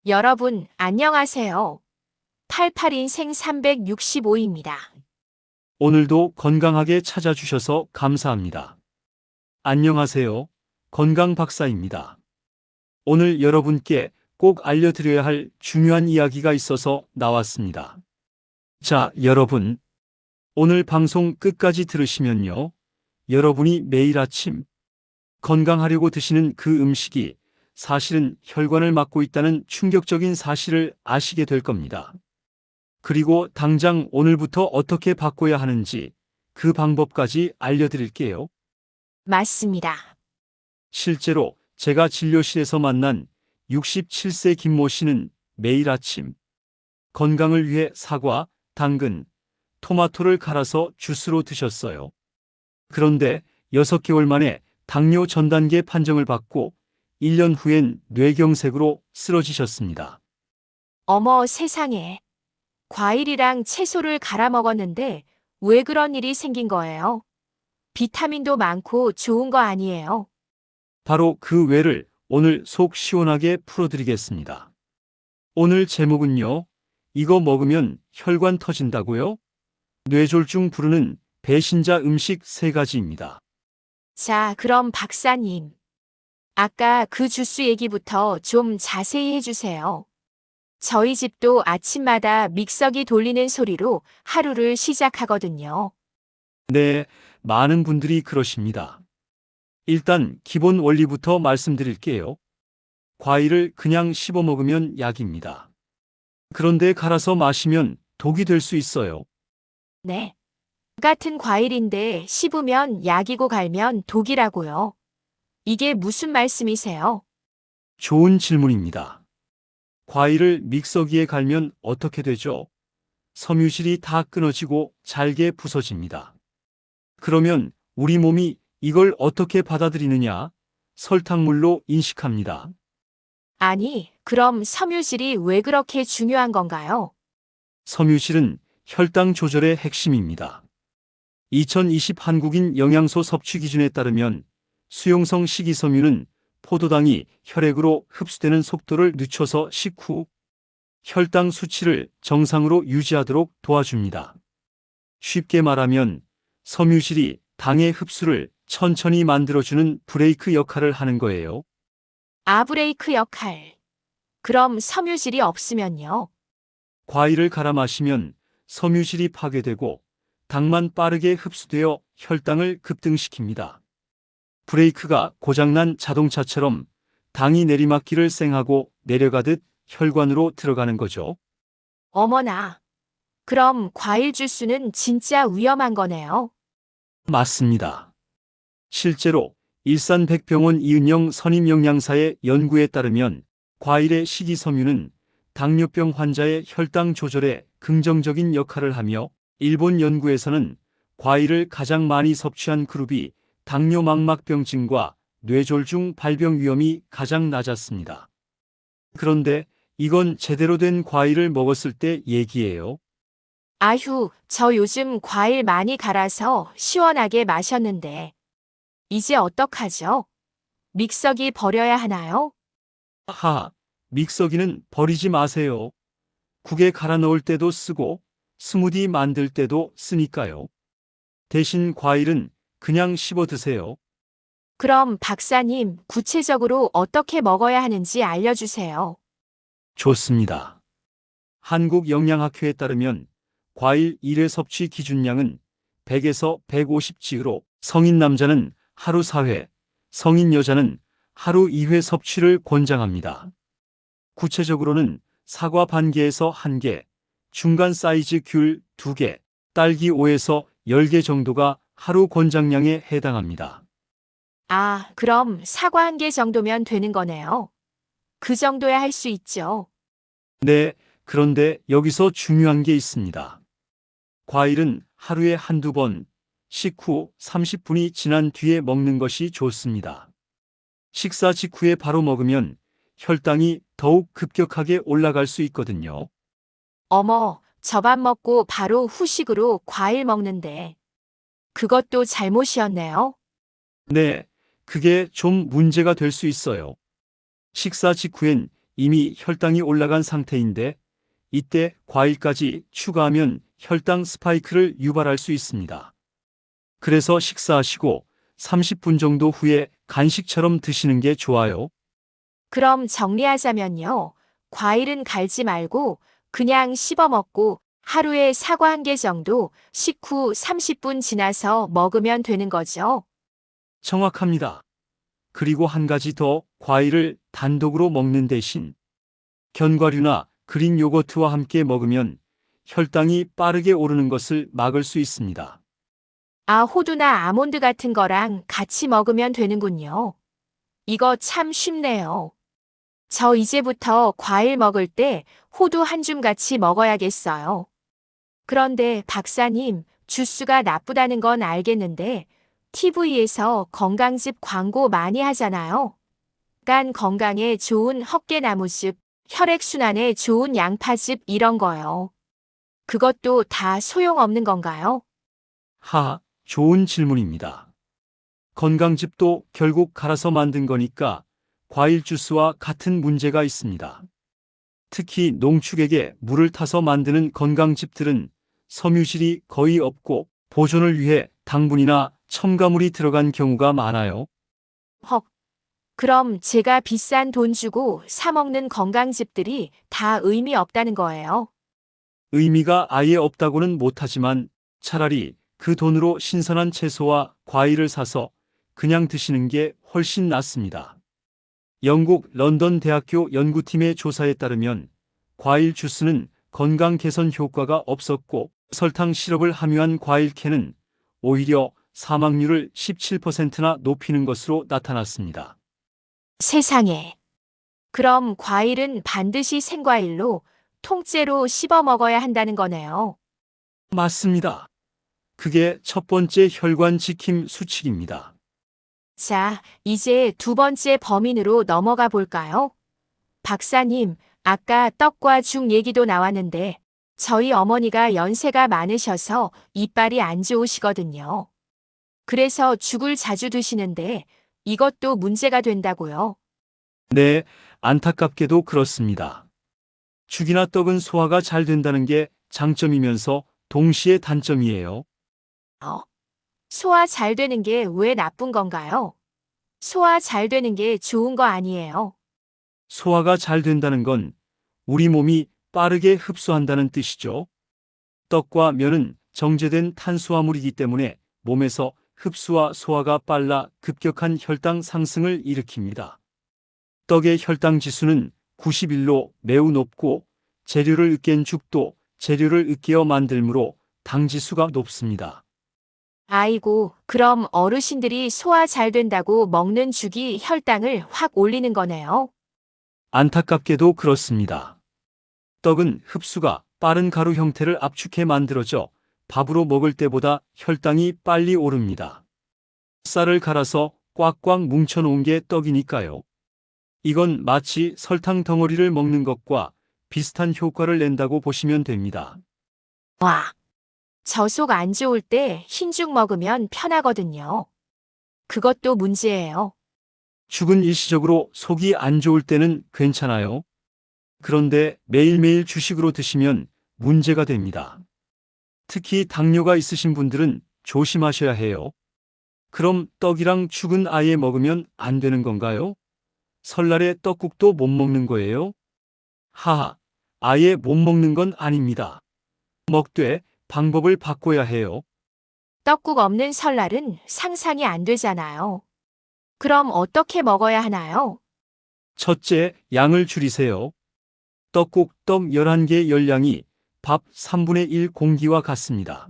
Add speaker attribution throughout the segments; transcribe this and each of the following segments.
Speaker 1: 여러분, 안녕하세요. 88인생 365입니다.
Speaker 2: 오늘도 건강하게 찾아주셔서 감사합니다. 안녕하세요. 건강 박사입니다. 오늘 여러분께 꼭 알려드려야 할 중요한 이야기가 있어서 나왔습니다. 자, 여러분. 오늘 방송 끝까지 들으시면요. 여러분이 매일 아침 건강하려고 드시는 그 음식이 사실은 혈관을 막고 있다는 충격적인 사실을 아시게 될 겁니다. 그리고 당장 오늘부터 어떻게 바꿔야 하는지 그 방법까지 알려드릴게요.
Speaker 1: 맞습니다.
Speaker 2: 실제로 제가 진료실에서 만난 67세 김모 씨는 매일 아침 건강을 위해 사과, 당근, 토마토를 갈아서 주스로 드셨어요. 그런데 6개월 만에 당뇨 전단계 판정을 받고 1년 후엔 뇌경색으로 쓰러지셨습니다.
Speaker 1: 어머 세상에. 과일이랑 채소를 갈아 먹었는데 왜 그런 일이 생긴 거예요? 비타민도 많고 좋은 거 아니에요?
Speaker 2: 바로 그 왜를 오늘 속 시원하게 풀어드리겠습니다. 오늘 제목은요. 이거 먹으면 혈관 터진다고요? 뇌졸중 부르는 배신자 음식 3가지입니다.
Speaker 1: 자, 그럼 박사님. 아까 그 주스 얘기부터 좀 자세히 해주세요. 저희 집도 아침마다 믹서기 돌리는 소리로 하루를 시작하거든요.
Speaker 2: 네, 많은 분들이 그러십니다. 일단 기본 원리부터 말씀드릴게요. 과일을 그냥 씹어 먹으면 약입니다. 그런데 갈아서 마시면 독이 될 수 있어요.
Speaker 1: 네. 같은 과일인데 씹으면 약이고 갈면 독이라고요. 이게 무슨 말씀이세요?
Speaker 2: 좋은 질문입니다. 과일을 믹서기에 갈면 어떻게 되죠? 섬유질이 다 끊어지고 잘게 부서집니다. 그러면 우리 몸이 이걸 어떻게 받아들이느냐? 설탕물로 인식합니다.
Speaker 1: 아니, 그럼 섬유질이 왜 그렇게 중요한 건가요?
Speaker 2: 섬유질은 혈당 조절의 핵심입니다. 2020 한국인 영양소 섭취 기준에 따르면 수용성 식이섬유는 포도당이 혈액으로 흡수되는 속도를 늦춰서 식후 혈당 수치를 정상으로 유지하도록 도와줍니다. 쉽게 말하면 섬유질이 당의 흡수를 천천히 만들어주는 브레이크 역할을 하는 거예요.
Speaker 1: 아브레이크 역할. 그럼 섬유질이 없으면요?
Speaker 2: 과일을 갈아 마시면 섬유질이 파괴되고 당만 빠르게 흡수되어 혈당을 급등시킵니다. 브레이크가 고장난 자동차처럼 당이 내리막길을 쌩하고 내려가듯 혈관으로 들어가는 거죠.
Speaker 1: 어머나. 그럼 과일 주스는 진짜 위험한 거네요.
Speaker 2: 맞습니다. 실제로 일산백병원 이은영 선임영양사의 연구에 따르면 과일의 식이섬유는 당뇨병 환자의 혈당 조절에 긍정적인 역할을 하며 일본 연구에서는 과일을 가장 많이 섭취한 그룹이 당뇨 망막병증과 뇌졸중 발병 위험이 가장 낮았습니다. 그런데 이건 제대로 된 과일을 먹었을 때 얘기예요.
Speaker 1: 아휴, 저 요즘 과일 많이 갈아서 시원하게 마셨는데. 이제 어떡하죠? 믹서기 버려야 하나요?
Speaker 2: 하하, 믹서기는 버리지 마세요. 국에 갈아 넣을 때도 쓰고 스무디 만들 때도 쓰니까요. 대신 과일은 그냥 씹어 드세요.
Speaker 1: 그럼 박사님, 구체적으로 어떻게 먹어야 하는지 알려주세요.
Speaker 2: 좋습니다. 한국영양학회에 따르면 과일 1회 섭취 기준량은 100에서 150지으로 성인 남자는 하루 4회, 성인 여자는 하루 2회 섭취를 권장합니다. 구체적으로는 사과 반 개에서 1개, 중간 사이즈 귤 2개, 딸기 5에서 10개 정도가 하루 권장량에 해당합니다.
Speaker 1: 아, 그럼 사과 한 개 정도면 되는 거네요. 그 정도야 할 수 있죠.
Speaker 2: 네, 그런데 여기서 중요한 게 있습니다. 과일은 하루에 한두 번, 식후 30분이 지난 뒤에 먹는 것이 좋습니다. 식사 직후에 바로 먹으면 혈당이 더욱 급격하게 올라갈 수 있거든요.
Speaker 1: 어머, 저 밥 먹고 바로 후식으로 과일 먹는데. 그것도 잘못이었네요.
Speaker 2: 네, 그게 좀 문제가 될 수 있어요. 식사 직후엔 이미 혈당이 올라간 상태인데 이때 과일까지 추가하면 혈당 스파이크를 유발할 수 있습니다. 그래서 식사하시고 30분 정도 후에 간식처럼 드시는 게 좋아요.
Speaker 1: 그럼 정리하자면요. 과일은 갈지 말고 그냥 씹어 먹고 하루에 사과 한 개 정도 식후 30분 지나서 먹으면 되는 거죠.
Speaker 2: 정확합니다. 그리고 한 가지 더, 과일을 단독으로 먹는 대신 견과류나 그릭 요거트와 함께 먹으면 혈당이 빠르게 오르는 것을 막을 수 있습니다.
Speaker 1: 아, 호두나 아몬드 같은 거랑 같이 먹으면 되는군요. 이거 참 쉽네요. 저 이제부터 과일 먹을 때 호두 한 줌 같이 먹어야겠어요. 그런데 박사님, 주스가 나쁘다는 건 알겠는데 TV에서 건강즙 광고 많이 하잖아요. 간 건강에 좋은 헛개나무즙, 혈액순환에 좋은 양파즙 이런 거요. 그것도 다 소용없는 건가요?
Speaker 2: 하하, 좋은 질문입니다. 건강즙도 결국 갈아서 만든 거니까 과일 주스와 같은 문제가 있습니다. 특히 농축액에 물을 타서 만드는 건강즙들은 섬유질이 거의 없고 보존을 위해 당분이나 첨가물이 들어간 경우가 많아요.
Speaker 1: 헉, 그럼 제가 비싼 돈 주고 사 먹는 건강즙들이 다 의미 없다는 거예요.
Speaker 2: 의미가 아예 없다고는 못하지만 차라리 그 돈으로 신선한 채소와 과일을 사서 그냥 드시는 게 훨씬 낫습니다. 영국 런던 대학교 연구팀의 조사에 따르면 과일 주스는 건강 개선 효과가 없었고 설탕 시럽을 함유한 과일 캔은 오히려 사망률을 17%나 높이는 것으로 나타났습니다.
Speaker 1: 세상에. 그럼 과일은 반드시 생과일로 통째로 씹어 먹어야 한다는 거네요.
Speaker 2: 맞습니다. 그게 첫 번째 혈관 지킴 수칙입니다.
Speaker 1: 자, 이제 두 번째 범인으로 넘어가 볼까요? 박사님, 아까 떡과 죽 얘기도 나왔는데 저희 어머니가 연세가 많으셔서 이빨이 안 좋으시거든요. 그래서 죽을 자주 드시는데 이것도 문제가 된다고요.
Speaker 2: 네, 안타깝게도 그렇습니다. 죽이나 떡은 소화가 잘 된다는 게 장점이면서 동시에 단점이에요.
Speaker 1: 어? 소화 잘 되는 게 왜 나쁜 건가요? 소화 잘 되는 게 좋은 거 아니에요.
Speaker 2: 소화가 잘 된다는 건 우리 몸이 빠르게 흡수한다는 뜻이죠. 떡과 면은 정제된 탄수화물이기 때문에 몸에서 흡수와 소화가 빨라 급격한 혈당 상승을 일으킵니다. 떡의 혈당 지수는 91로 매우 높고 재료를 으깬 죽도 재료를 으깨어 만들므로 당 지수가 높습니다.
Speaker 1: 아이고, 그럼 어르신들이 소화 잘 된다고 먹는 죽이 혈당을 확 올리는 거네요.
Speaker 2: 안타깝게도 그렇습니다. 떡은 흡수가 빠른 가루 형태를 압축해 만들어져 밥으로 먹을 때보다 혈당이 빨리 오릅니다. 쌀을 갈아서 꽉꽉 뭉쳐놓은 게 떡이니까요. 이건 마치 설탕 덩어리를 먹는 것과 비슷한 효과를 낸다고 보시면 됩니다.
Speaker 1: 와, 저 속 안 좋을 때 흰죽 먹으면 편하거든요. 그것도 문제예요.
Speaker 2: 죽은 일시적으로 속이 안 좋을 때는 괜찮아요. 그런데 매일매일 주식으로 드시면 문제가 됩니다. 특히 당뇨가 있으신 분들은 조심하셔야 해요. 그럼 떡이랑 죽은 아예 먹으면 안 되는 건가요? 설날에 떡국도 못 먹는 거예요? 하하, 아예 못 먹는 건 아닙니다. 먹되 방법을 바꿔야 해요.
Speaker 1: 떡국 없는 설날은 상상이 안 되잖아요. 그럼 어떻게 먹어야 하나요?
Speaker 2: 첫째, 양을 줄이세요. 떡국 떡 11개 열량이 밥 3분의 1 공기와 같습니다.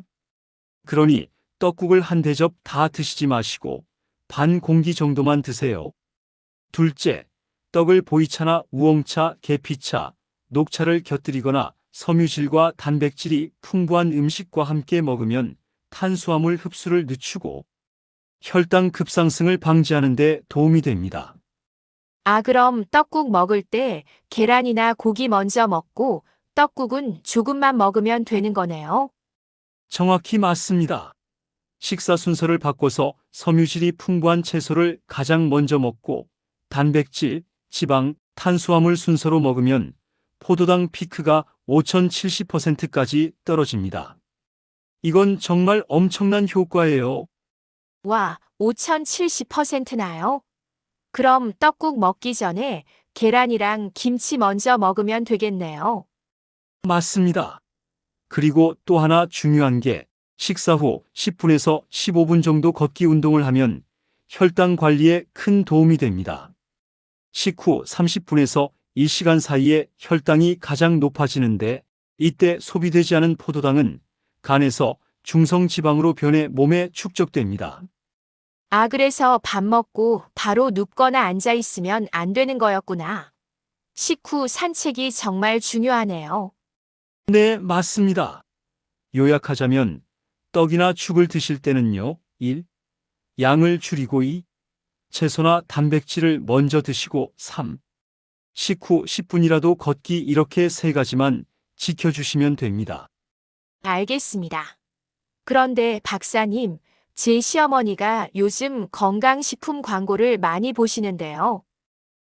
Speaker 2: 그러니 떡국을 한 대접 다 드시지 마시고 반 공기 정도만 드세요. 둘째, 떡을 보이차나 우엉차, 계피차, 녹차를 곁들이거나 섬유질과 단백질이 풍부한 음식과 함께 먹으면 탄수화물 흡수를 늦추고 혈당 급상승을 방지하는 데 도움이 됩니다.
Speaker 1: 아, 그럼 떡국 먹을 때 계란이나 고기 먼저 먹고 떡국은 조금만 먹으면 되는 거네요.
Speaker 2: 정확히 맞습니다. 식사 순서를 바꿔서 섬유질이 풍부한 채소를 가장 먼저 먹고 단백질, 지방, 탄수화물 순서로 먹으면 포도당 피크가 5070%까지 떨어집니다. 이건 정말 엄청난 효과예요.
Speaker 1: 와, 5070%나요? 그럼 떡국 먹기 전에 계란이랑 김치 먼저 먹으면 되겠네요.
Speaker 2: 맞습니다. 그리고 또 하나 중요한 게 식사 후 10분에서 15분 정도 걷기 운동을 하면 혈당 관리에 큰 도움이 됩니다. 식후 30분에서 1시간 사이에 혈당이 가장 높아지는데 이때 소비되지 않은 포도당은 간에서 중성지방으로 변해 몸에 축적됩니다.
Speaker 1: 아, 그래서 밥 먹고 바로 눕거나 앉아 있으면 안 되는 거였구나. 식후 산책이 정말 중요하네요.
Speaker 2: 네, 맞습니다. 요약하자면 떡이나 죽을 드실 때는요. 1. 양을 줄이고 2. 채소나 단백질을 먼저 드시고 3. 식후 10분이라도 걷기 이렇게 세 가지만 지켜주시면 됩니다.
Speaker 1: 알겠습니다. 그런데 박사님, 제 시어머니가 요즘 건강식품 광고를 많이 보시는데요.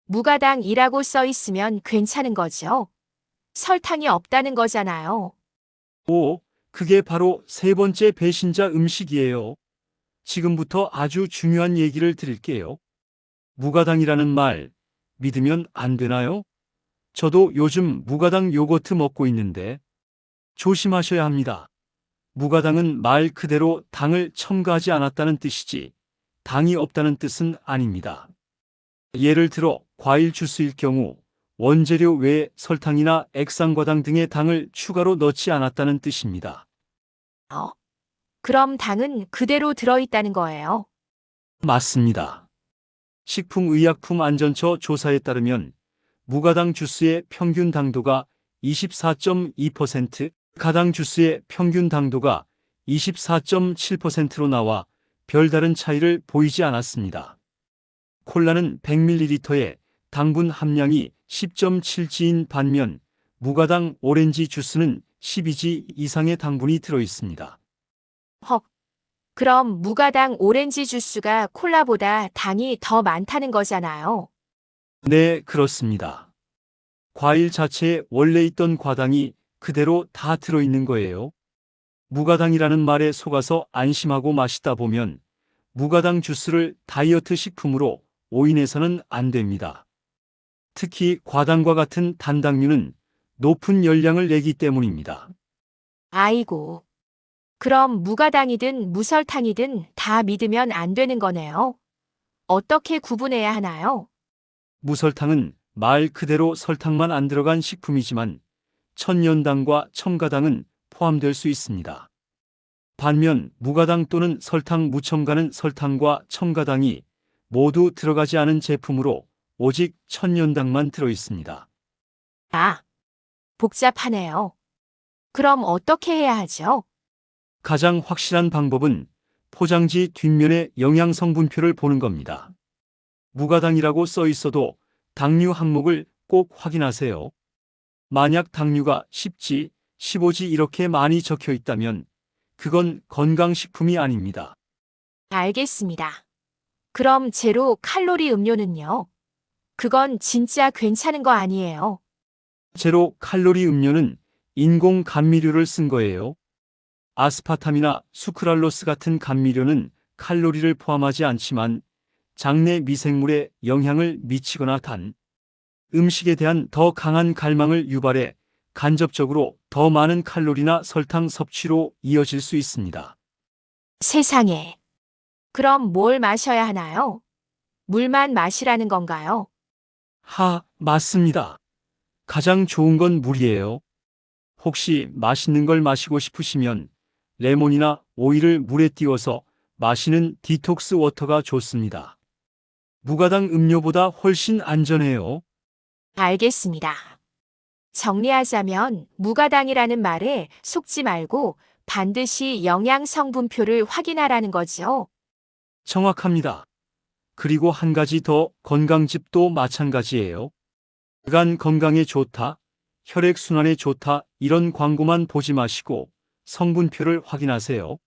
Speaker 1: 무가당이라고 써 있으면 괜찮은 거죠? 설탕이 없다는 거잖아요.
Speaker 2: 오, 그게 바로 세 번째 배신자 음식이에요. 지금부터 아주 중요한 얘기를 드릴게요. 무가당이라는 말 믿으면 안 되나요? 저도 요즘 무가당 요거트 먹고 있는데 조심하셔야 합니다. 무가당은 말 그대로 당을 첨가하지 않았다는 뜻이지 당이 없다는 뜻은 아닙니다. 예를 들어 과일 주스일 경우 원재료 외에 설탕이나 액상과당 등의 당을 추가로 넣지 않았다는 뜻입니다.
Speaker 1: 어? 그럼 당은 그대로 들어있다는 거예요.
Speaker 2: 맞습니다. 식품의약품안전처 조사에 따르면 무가당 주스의 평균 당도가 24.2%, 가당 주스의 평균 당도가 24.7%로 나와 별다른 차이를 보이지 않았습니다. 콜라는 100ml에 당분 함량이 10.7g인 반면 무가당 오렌지 주스는 12g 이상의 당분이 들어 있습니다.
Speaker 1: 헉, 그럼 무가당 오렌지 주스가 콜라보다 당이 더 많다는 거잖아요.
Speaker 2: 네, 그렇습니다. 과일 자체에 원래 있던 과당이 그대로 다 들어있는 거예요. 무가당이라는 말에 속아서 안심하고 마시다 보면 무가당 주스를 다이어트 식품으로 오인해서는 안 됩니다. 특히 과당과 같은 단당류는 높은 열량을 내기 때문입니다.
Speaker 1: 아이고. 그럼 무가당이든 무설탕이든 다 믿으면 안 되는 거네요. 어떻게 구분해야 하나요?
Speaker 2: 무설탕은 말 그대로 설탕만 안 들어간 식품이지만 천연당과 첨가당은 포함될 수 있습니다. 반면 무가당 또는 설탕 무첨가는 설탕과 첨가당이 모두 들어가지 않은 제품으로 오직 천연당만 들어 있습니다.
Speaker 1: 아, 복잡하네요. 그럼 어떻게 해야 하죠?
Speaker 2: 가장 확실한 방법은 포장지 뒷면의 영양 성분표를 보는 겁니다. 무가당이라고 써 있어도 당류 항목을 꼭 확인하세요. 만약 당류가 10g, 15g 이렇게 많이 적혀 있다면 그건 건강식품이 아닙니다.
Speaker 1: 알겠습니다. 그럼 제로 칼로리 음료는요? 그건 진짜 괜찮은 거 아니에요?
Speaker 2: 제로 칼로리 음료는 인공 감미료를 쓴 거예요. 아스파탐이나 수크랄로스 같은 감미료는 칼로리를 포함하지 않지만 장내 미생물에 영향을 미치거나 단, 음식에 대한 더 강한 갈망을 유발해 간접적으로 더 많은 칼로리나 설탕 섭취로 이어질 수 있습니다.
Speaker 1: 세상에. 그럼 뭘 마셔야 하나요? 물만 마시라는 건가요?
Speaker 2: 맞습니다. 가장 좋은 건 물이에요. 혹시 맛있는 걸 마시고 싶으시면 레몬이나 오이를 물에 띄워서 마시는 디톡스 워터가 좋습니다. 무가당 음료보다 훨씬 안전해요.
Speaker 1: 알겠습니다. 정리하자면 무가당이라는 말에 속지 말고 반드시 영양 성분표를 확인하라는 거죠.
Speaker 2: 정확합니다. 그리고 한 가지 더 건강즙도 마찬가지예요. 간 건강에 좋다, 혈액순환에 좋다 이런 광고만 보지 마시고 성분표를 확인하세요.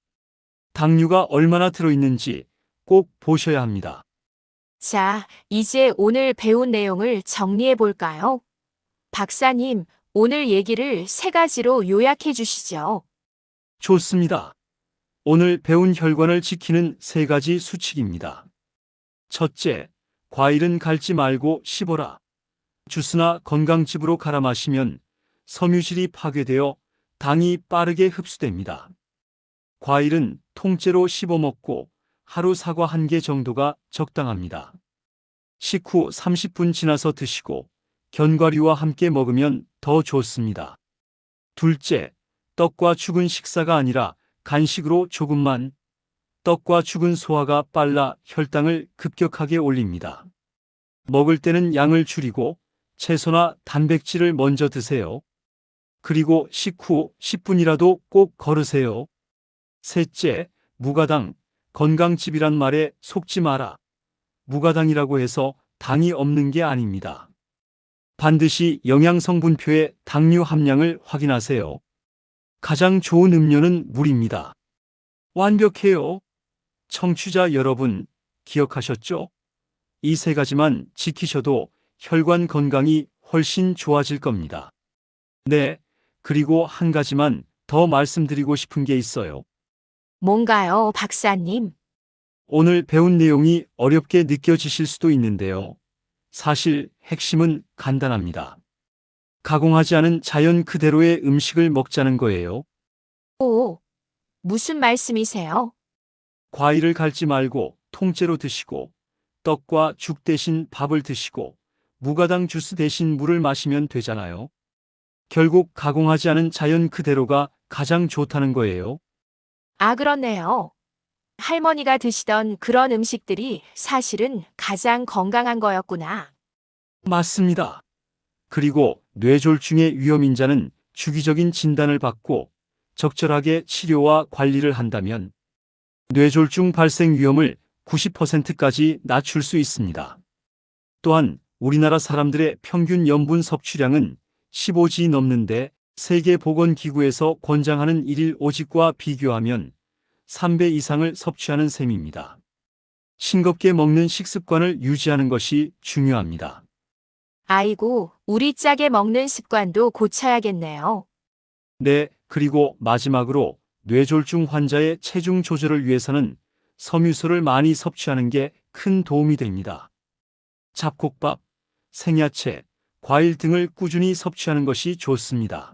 Speaker 2: 당류가 얼마나 들어있는지 꼭 보셔야 합니다.
Speaker 1: 자, 이제 오늘 배운 내용을 정리해 볼까요? 박사님, 오늘 얘기를 세 가지로 요약해 주시죠.
Speaker 2: 좋습니다. 오늘 배운 혈관을 지키는 세 가지 수칙입니다. 첫째, 과일은 갈지 말고 씹어라. 주스나 건강즙으로 갈아 마시면 섬유질이 파괴되어 당이 빠르게 흡수됩니다. 과일은 통째로 씹어 먹고 하루 사과 1개 정도가 적당합니다. 식후 30분 지나서 드시고 견과류와 함께 먹으면 더 좋습니다. 둘째, 떡과 죽은 식사가 아니라 간식으로 조금만. 떡과 죽은 소화가 빨라 혈당을 급격하게 올립니다. 먹을 때는 양을 줄이고 채소나 단백질을 먼저 드세요. 그리고 식후 10분이라도 꼭 걸으세요. 셋째, 무가당, 건강즙이란 말에 속지 마라. 무가당이라고 해서 당이 없는 게 아닙니다. 반드시 영양성분표에 당류 함량을 확인하세요. 가장 좋은 음료는 물입니다. 완벽해요. 청취자 여러분, 기억하셨죠? 이 세 가지만 지키셔도 혈관 건강이 훨씬 좋아질 겁니다. 네, 그리고 한 가지만 더 말씀드리고 싶은 게 있어요.
Speaker 1: 뭔가요, 박사님?
Speaker 2: 오늘 배운 내용이 어렵게 느껴지실 수도 있는데요. 사실 핵심은 간단합니다. 가공하지 않은 자연 그대로의 음식을 먹자는 거예요.
Speaker 1: 오, 무슨 말씀이세요?
Speaker 2: 과일을 갈지 말고 통째로 드시고, 떡과 죽 대신 밥을 드시고, 무가당 주스 대신 물을 마시면 되잖아요. 결국 가공하지 않은 자연 그대로가 가장 좋다는 거예요.
Speaker 1: 아, 그렇네요. 할머니가 드시던 그런 음식들이 사실은 가장 건강한 거였구나.
Speaker 2: 맞습니다. 그리고 뇌졸중의 위험인자는 주기적인 진단을 받고 적절하게 치료와 관리를 한다면 뇌졸중 발생 위험을 90%까지 낮출 수 있습니다. 또한 우리나라 사람들의 평균 염분 섭취량은 15g 넘는데 세계보건기구에서 권장하는 일일 오직과 비교하면 3배 이상을 섭취하는 셈입니다. 싱겁게 먹는 식습관을 유지하는 것이 중요합니다.
Speaker 1: 아이고, 우리 짜게 먹는 습관도 고쳐야겠네요.
Speaker 2: 네, 그리고 마지막으로 뇌졸중 환자의 체중 조절을 위해서는 섬유소를 많이 섭취하는 게 큰 도움이 됩니다. 잡곡밥, 생야채, 과일 등을 꾸준히 섭취하는 것이 좋습니다.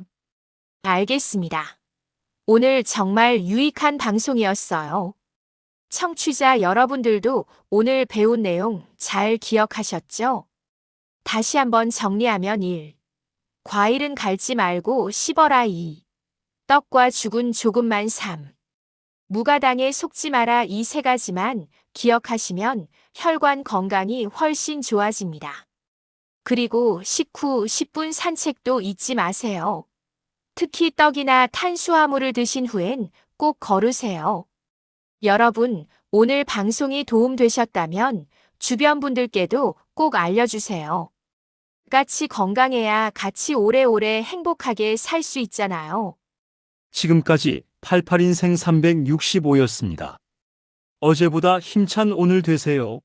Speaker 1: 알겠습니다. 오늘 정말 유익한 방송이었어요. 청취자 여러분들도 오늘 배운 내용 잘 기억하셨죠? 다시 한번 정리하면 1. 과일은 갈지 말고 씹어라 2. 떡과 죽은 조금만 3. 무가당에 속지 마라 이 세 가지만 기억하시면 혈관 건강이 훨씬 좋아집니다. 그리고 식후 10분 산책도 잊지 마세요. 특히 떡이나 탄수화물을 드신 후엔 꼭 걸으세요. 여러분, 오늘 방송이 도움되셨다면 주변 분들께도 꼭 알려주세요. 같이 건강해야 같이 오래오래 행복하게 살 수 있잖아요.
Speaker 2: 지금까지 88인생 365였습니다. 어제보다 힘찬 오늘 되세요.